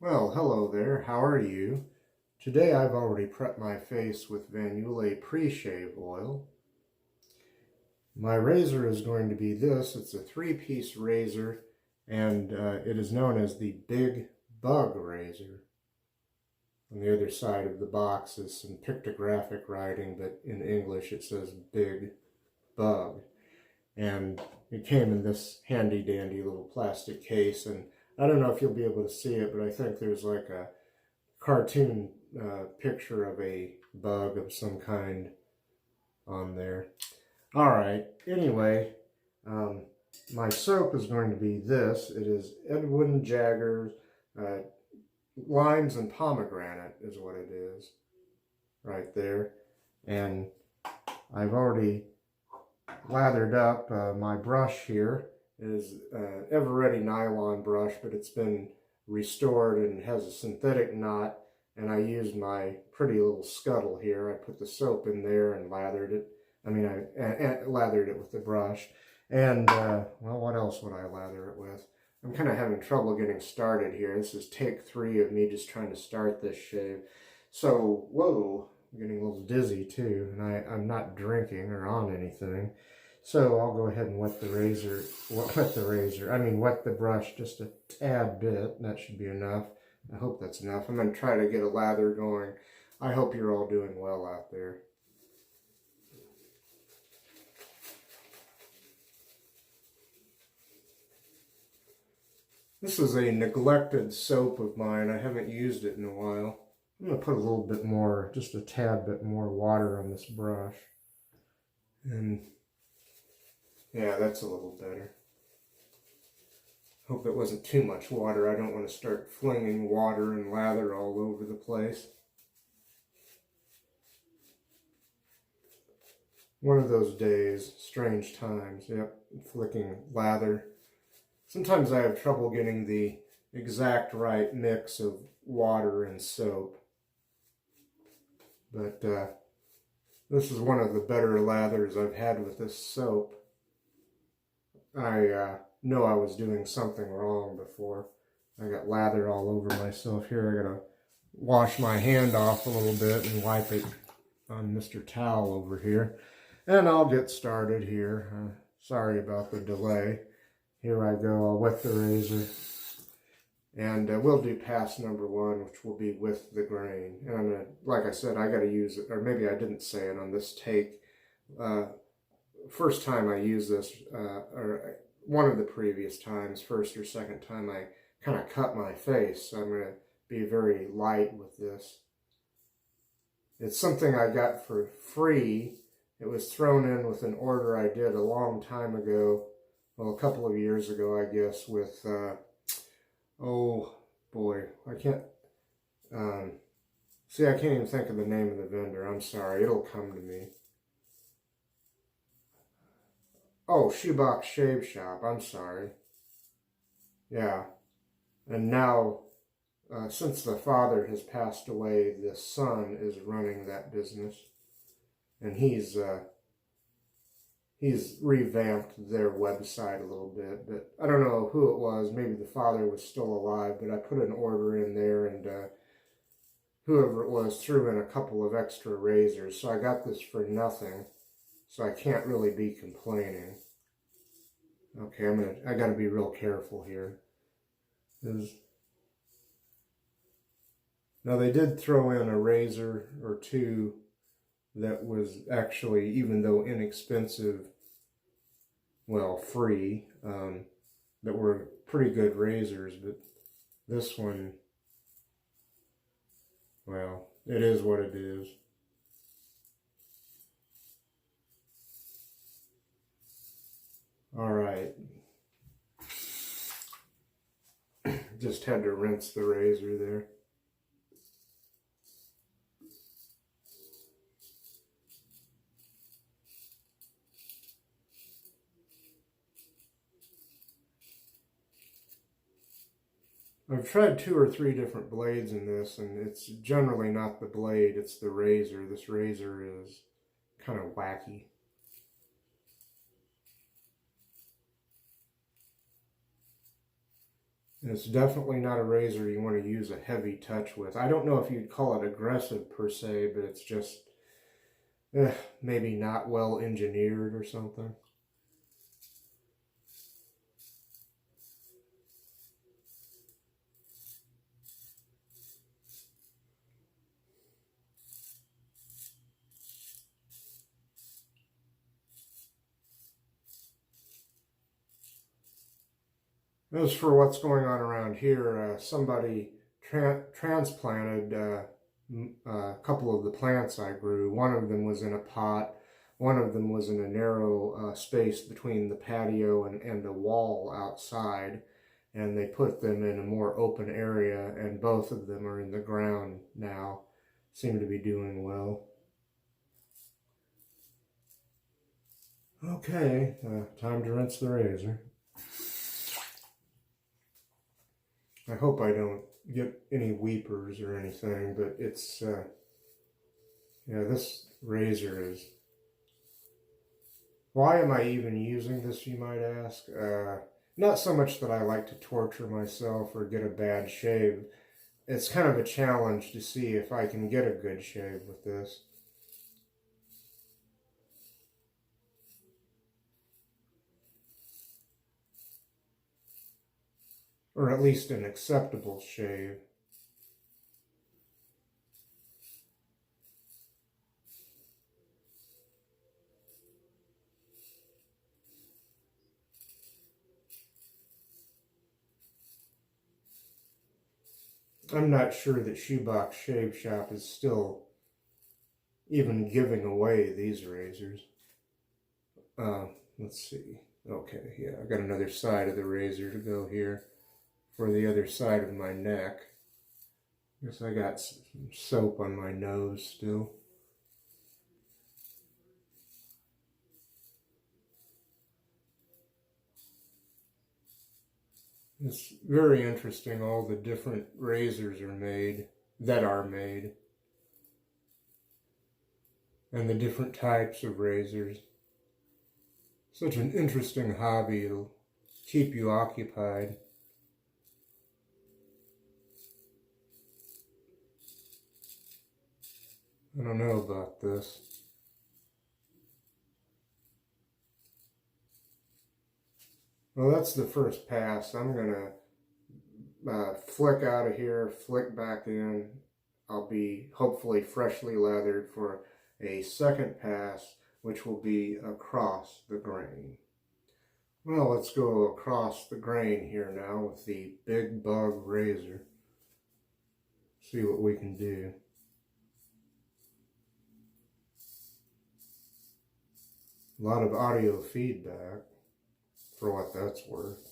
Well, hello there. How are you? Today I've already prepped my face with Yulay pre-shave oil. My razor is going to be this. It's a 3-piece razor, and it is known as the Big Bug razor. On the other side of the box is some pictographic writing, but in English it says Big Bug. And it came in this handy-dandy little plastic case, and I don't know if you'll be able to see it, but I think there's like a cartoon picture of a bug of some kind on there. All right, anyway, my soap is going to be this. It is Edwin Jagger's Limes and Pomegranate is what it is, right there. And I've already lathered up my brush here. It is an ever-ready nylon brush, but it's been restored and has a synthetic knot, and I used my pretty little scuttle here. I put the soap in there and lathered it. I lathered it with the brush. And, well, what else would I lather it with? I'm kind of having trouble getting started here. This is take 3 of me just trying to start this shave. So, whoa, I'm getting a little dizzy too, and I'm not drinking or on anything. So I'll go ahead and wet the brush just a tad bit. That should be enough. I hope that's enough. I'm going to try to get a lather going. I hope you're all doing well out there. This is a neglected soap of mine. I haven't used it in a while. I'm going to put a little bit more, just a tad bit more water on this brush. And yeah, that's a little better. Hope it wasn't too much water. I don't want to start flinging water and lather all over the place. One of those days, strange times. Yep, flicking lather. Sometimes I have trouble getting the exact right mix of water and soap. But this is one of the better lathers I've had with this soap. I know I was doing something wrong before. I got lather all over myself here. I gotta wash my hand off a little bit and wipe it on Mr. Towel over here. And I'll get started here. Sorry about the delay. Here I go. I'll wet the razor. And we'll do pass number 1, which will be with the grain. And I'm gonna, like I said, I gotta use it, or maybe I didn't say it on this take. First time I used this, or one of the previous times, first or second time, I kind of cut my face. So I'm going to be very light with this. It's something I got for free. It was thrown in with an order I did a long time ago. Well, a couple of years ago, I guess, with, oh boy, I can't, see, I can't even think of the name of the vendor. I'm sorry, it'll come to me. Oh, Shoebox Shave Shop, I'm sorry. Yeah, and now, since the father has passed away, the son is running that business. And he's revamped their website a little bit, but I don't know who it was. Maybe the father was still alive, but I put an order in there, and whoever it was threw in a couple of extra razors, so I got this for nothing. So I can't really be complaining. Okay, I gotta be real careful here. Now they did throw in a razor or two that was actually, even though inexpensive, well, free, that were pretty good razors, but this one, well, it is what it is. All right. Just had to rinse the razor there. I've tried 2 or 3 different blades in this, and it's generally not the blade, it's the razor. This razor is kind of wacky. And it's definitely not a razor you want to use a heavy touch with. I don't know if you'd call it aggressive per se, but it's just maybe not well engineered or something. As for what's going on around here, somebody transplanted a couple of the plants I grew. One of them was in a pot. One of them was in a narrow space between the patio and a wall outside. And they put them in a more open area, and both of them are in the ground now. Seem to be doing well. Okay, time to rinse the razor. I hope I don't get any weepers or anything, but it's, yeah, this razor is... Why am I even using this, you might ask? Not so much that I like to torture myself or get a bad shave. It's kind of a challenge to see if I can get a good shave with this. Or at least an acceptable shave. I'm not sure that Shoebox Shave Shop is still even giving away these razors. Let's see. Okay, yeah, I got another side of the razor to go here for the other side of my neck. Guess I got some soap on my nose still. It's very interesting, all the different razors that are made, and the different types of razors. Such an interesting hobby. It'll keep you occupied. I don't know about this. Well, that's the first pass. I'm gonna flick out of here, flick back in. I'll be hopefully freshly lathered for a second pass, which will be across the grain. Well, let's go across the grain here now with the Big Bug razor. See what we can do. A lot of audio feedback, for what that's worth.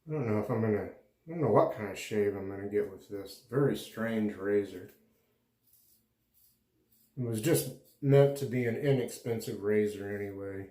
I don't know what kind of shave I'm gonna get with this. Very strange razor. It was just meant to be an inexpensive razor anyway.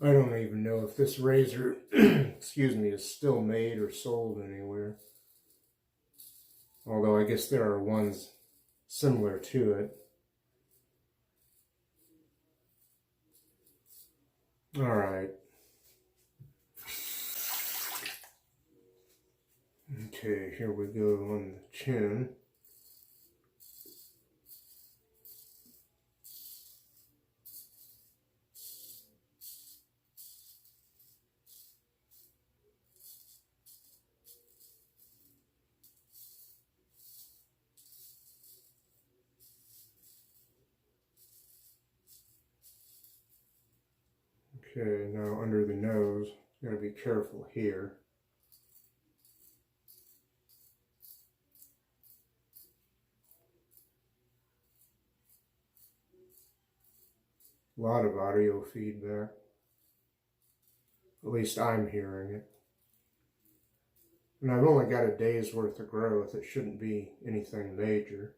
I don't even know if this razor, excuse me, is still made or sold anywhere. Although I guess there are ones similar to it. All right. Okay, here we go on the chin. Okay, now under the nose, gotta be careful here. A lot of audio feedback. At least I'm hearing it. And I've only got a day's worth of growth. It shouldn't be anything major.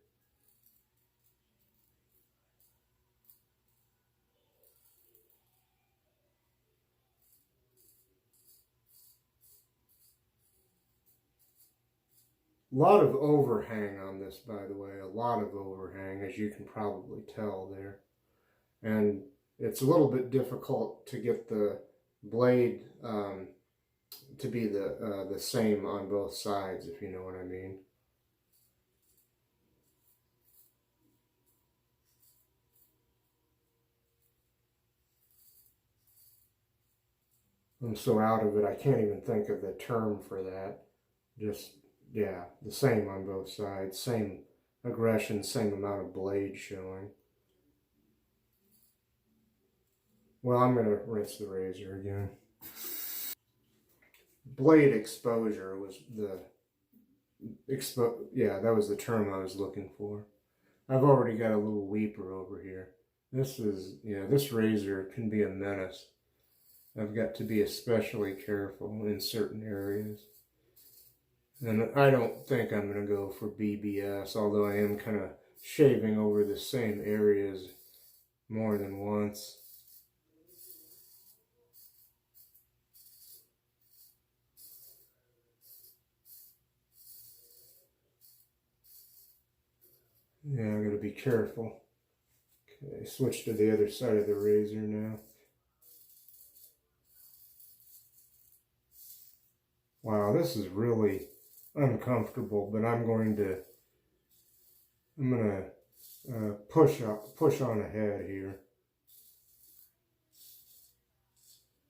A lot of overhang on this, by the way. A lot of overhang, as you can probably tell there. And it's a little bit difficult to get the blade to be the same on both sides, if you know what I mean. I'm so out of it, I can't even think of the term for that. Just, yeah, the same on both sides. Same aggression, same amount of blade showing. Well, I'm going to rinse the razor again. Blade exposure was that was the term I was looking for. I've already got a little weeper over here. This razor can be a menace. I've got to be especially careful in certain areas. And I don't think I'm going to go for BBS, although I am kind of shaving over the same areas more than once. Yeah, I got to be careful. Okay, switch to the other side of the razor now. Wow, this is really uncomfortable, but I'm gonna push on ahead here.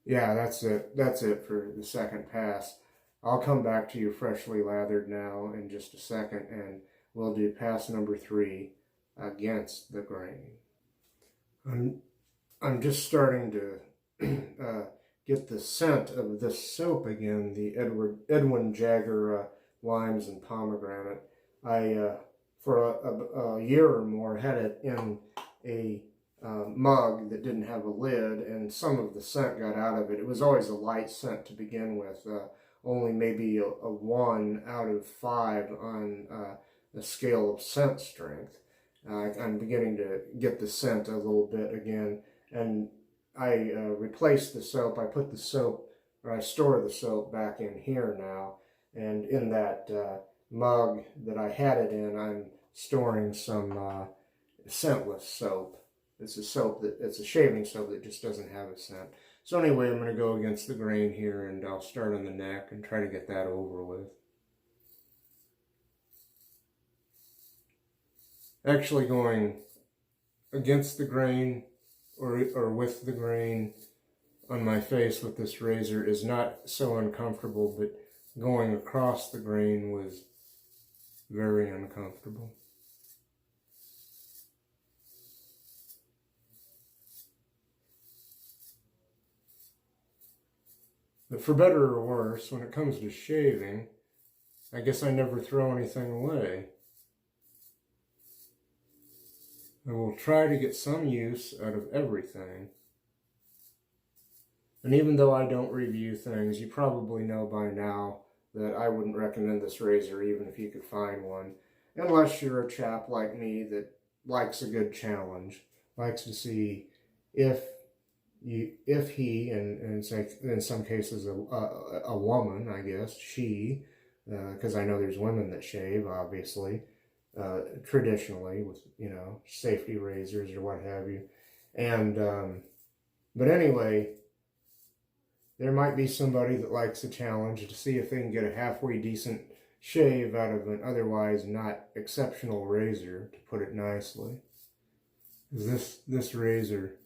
Yeah, that's it. That's it for the second pass. I'll come back to you freshly lathered now in just a second, and we'll do pass number 3 against the grain. I'm just starting to get the scent of this soap again, the Edwin Jagger limes and pomegranate. I for a year or more had it in a mug that didn't have a lid, and some of the scent got out of it. It was always a light scent to begin with, only maybe a 1 out of 5 on the scale of scent strength. I'm beginning to get the scent a little bit again, and I replaced the soap. I put the soap, or I store the soap back in here now, and in that mug that I had it in, I'm storing some scentless soap. It's a shaving soap that just doesn't have a scent. So anyway, I'm going to go against the grain here, and I'll start on the neck and try to get that over with. Actually going against the grain or with the grain on my face with this razor is not so uncomfortable, but going across the grain was very uncomfortable. But for better or worse, when it comes to shaving, I guess I never throw anything away. I will try to get some use out of everything. And even though I don't review things, you probably know by now that I wouldn't recommend this razor even if you could find one, unless you're a chap like me that likes a good challenge, likes to see if he, and in some cases a woman, I guess, she, because I know there's women that shave, obviously, traditionally with, safety razors or what have you. And, but anyway, there might be somebody that likes a challenge to see if they can get a halfway decent shave out of an otherwise not exceptional razor, to put it nicely. This razor,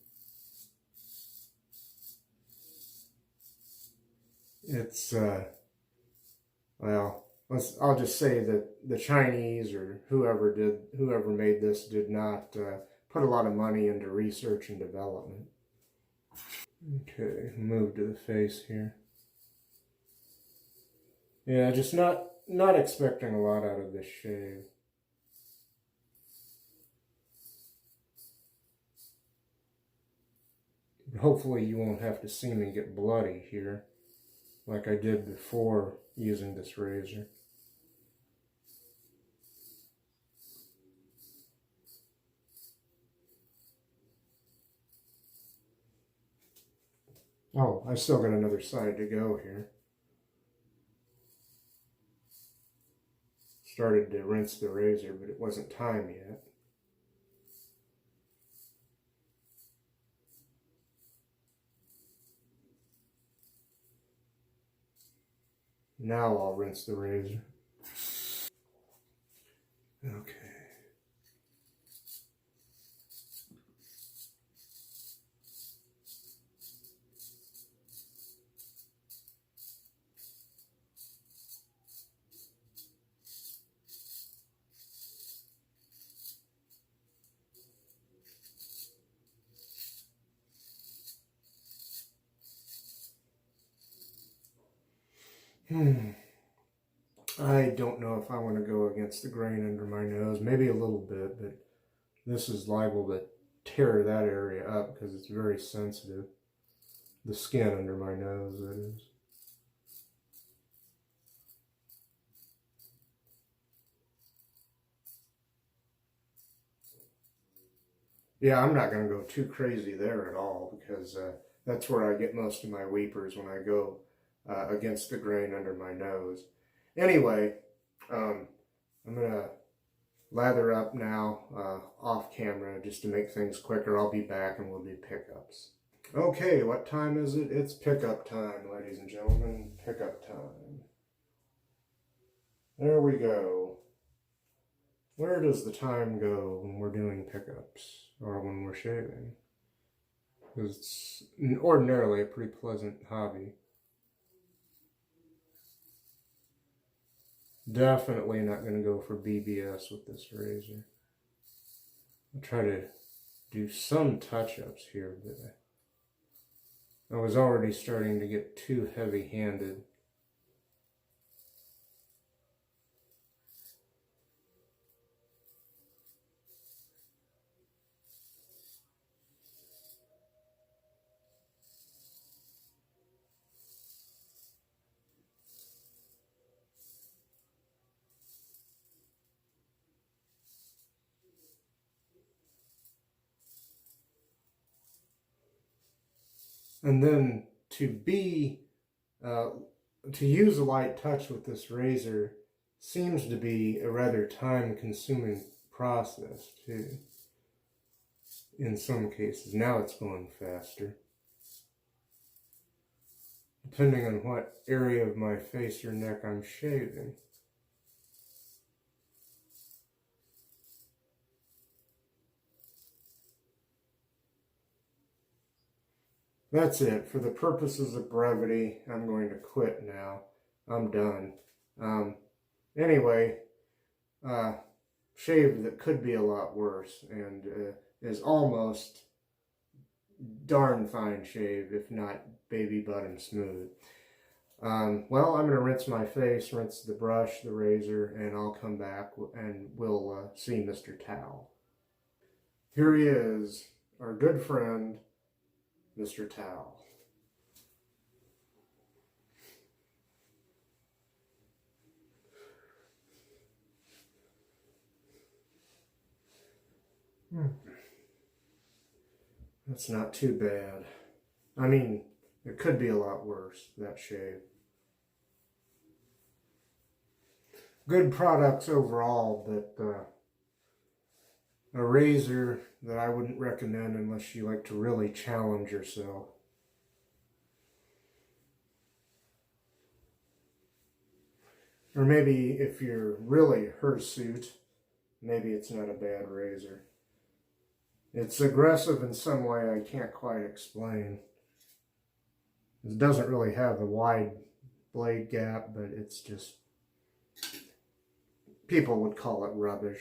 it's, well, I'll just say that the Chinese or whoever made this did not put a lot of money into research and development. Okay, move to the face here. Yeah, just not expecting a lot out of this shave. Hopefully you won't have to see me get bloody here like I did before using this razor. Oh, I still got another side to go here. Started to rinse the razor, but it wasn't time yet. Now I'll rinse the razor. Okay. I don't know if I want to go against the grain under my nose. Maybe a little bit, but this is liable to tear that area up because it's very sensitive. The skin under my nose, that is. Yeah, I'm not going to go too crazy there at all because that's where I get most of my weepers, when I go against the grain under my nose. Anyway, I'm going to lather up now off camera just to make things quicker. I'll be back and we'll do pickups. Okay, what time is it? It's pickup time, ladies and gentlemen. Pickup time. There we go. Where does the time go when we're doing pickups or when we're shaving? Because it's ordinarily a pretty pleasant hobby. Definitely not going to go for BBS with this razor. I'll try to do some touch-ups here, but I was already starting to get too heavy-handed. And then to use a light touch with this razor seems to be a rather time-consuming process too. In some cases, now it's going faster. Depending on what area of my face or neck I'm shaving. That's it. For the purposes of brevity, I'm going to quit now. I'm done. Anyway, shave that could be a lot worse and is almost darn fine shave, if not baby bottom smooth. Well, I'm going to rinse my face, rinse the brush, the razor, and I'll come back and we'll see Mr. Towel. Here he is, our good friend, Mr. Towel. That's not too bad. I mean, it could be a lot worse, that shave. Good products overall, but a razor that I wouldn't recommend unless you like to really challenge yourself. Or maybe if you're really hirsute, maybe it's not a bad razor. It's aggressive in some way I can't quite explain. It doesn't really have a wide blade gap, but it's just, people would call it rubbish.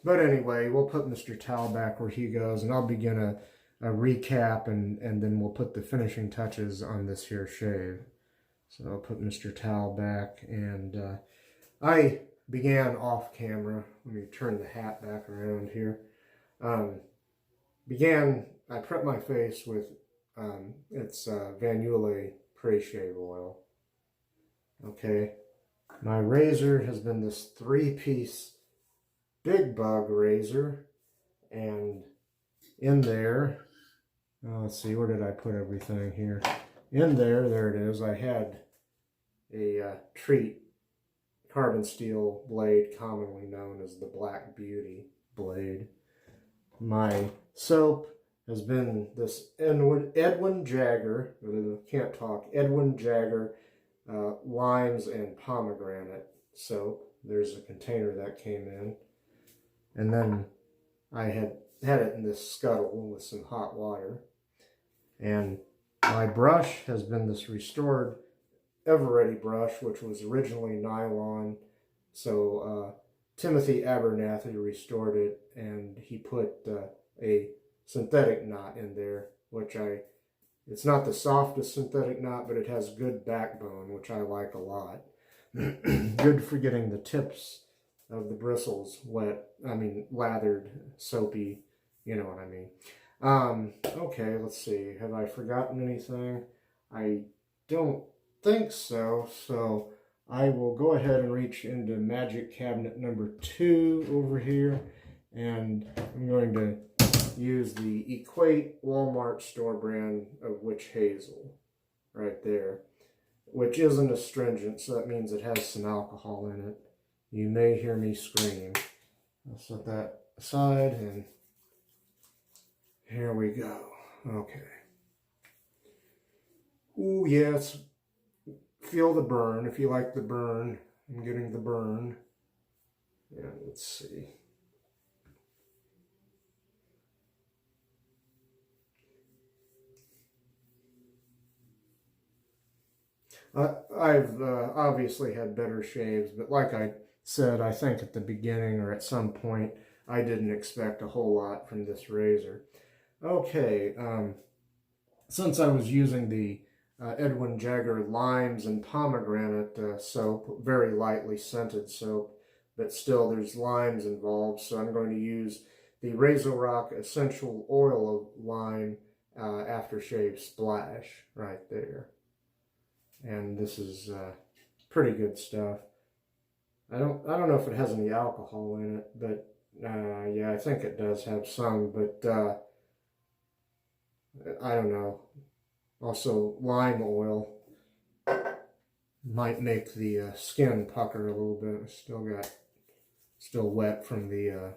But anyway, we'll put Mr. Towel back where he goes, and I'll begin a recap, and then we'll put the finishing touches on this here shave. So I'll put Mr. Towel back, and I began off camera. Let me turn the hat back around here. Began I prep my face with it's Van Yulay pre-shave oil. Okay, my razor has been this 3-piece big bug razor, and in there, let's see, where did I put everything here? In there it is. I had a Treet carbon steel blade, commonly known as the Black Beauty blade. My soap has been this Edwin Jagger, can't talk, Edwin Jagger limes and pomegranate soap. There's a container that came in. And then I had it in this scuttle with some hot water. And my brush has been this restored Ever-Ready brush, which was originally nylon. So Timothy Abernathy restored it, and he put a synthetic knot in there, which it's not the softest synthetic knot, but it has good backbone, which I like a lot. Good for getting the tips of the bristles wet, lathered, soapy, you know what I mean. Okay, let's see, have I forgotten anything? I don't think so, so I will go ahead and reach into magic cabinet number 2 over here, and I'm going to use the Equate Walmart store brand of witch hazel right there, which isn't astringent, so that means it has some alcohol in it. You may hear me scream. I'll set that aside, and here we go. Okay. Ooh, yes. Feel the burn. If you like the burn, I'm getting the burn. Yeah, let's see. I've obviously had better shaves, but like I said, I think at the beginning or at some point, I didn't expect a whole lot from this razor. Okay, since I was using the Edwin Jagger limes and pomegranate soap, very lightly scented soap, but still there's limes involved, so I'm going to use the RazoRock Essential Oil of Lime Aftershave Splash right there. And this is pretty good stuff. I don't know if it has any alcohol in it, but yeah, I think it does have some, but I don't know. Also, lime oil might make the skin pucker a little bit. It's still wet from the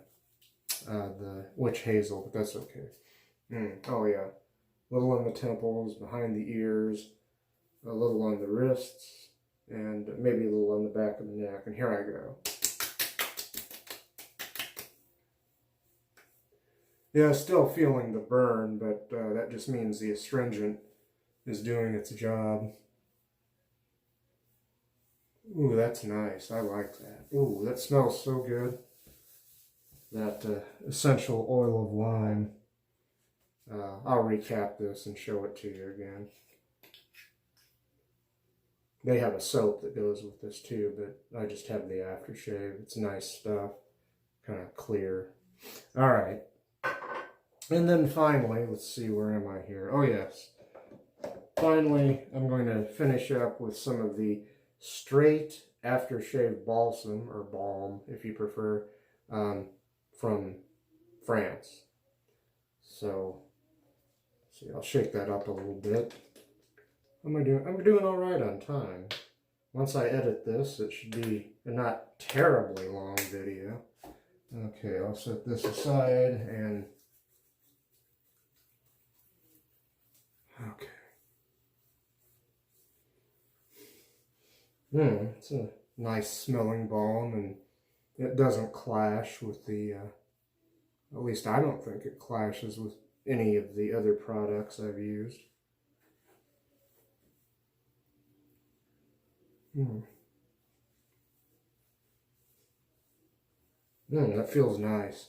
witch hazel, but that's okay. Oh yeah, a little on the temples, behind the ears, a little on the wrists, and maybe a little on the back of the neck. And here I go. Yeah, still feeling the burn, but that just means the astringent is doing its job. Ooh, that's nice. I like that. Ooh, that smells so good. That essential oil of lime. I'll recap this and show it to you again. They have a soap that goes with this too, but I just have the aftershave. It's nice stuff. Kind of clear. Alright. And then finally, let's see, where am I here? Oh yes. Finally, I'm going to finish up with some of the straight aftershave balsam, or balm if you prefer, from France. So, let's see, I'll shake that up a little bit. How am I doing? I'm doing all right on time. Once I edit this, it should be a not terribly long video. Okay, I'll set this aside and... Okay. It's a nice smelling balm, and it doesn't clash with the, at least I don't think it clashes with any of the other products I've used. That feels nice.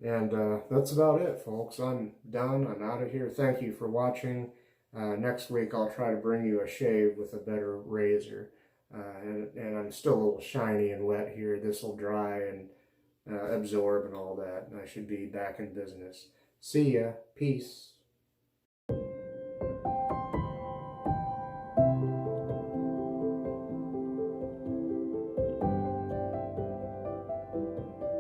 And that's about it, folks. I'm done. I'm out of here. Thank you for watching. Next week I'll try to bring you a shave with a better razor. And I'm still a little shiny and wet here. This will dry and absorb and all that. And I should be back in business. See ya. Peace.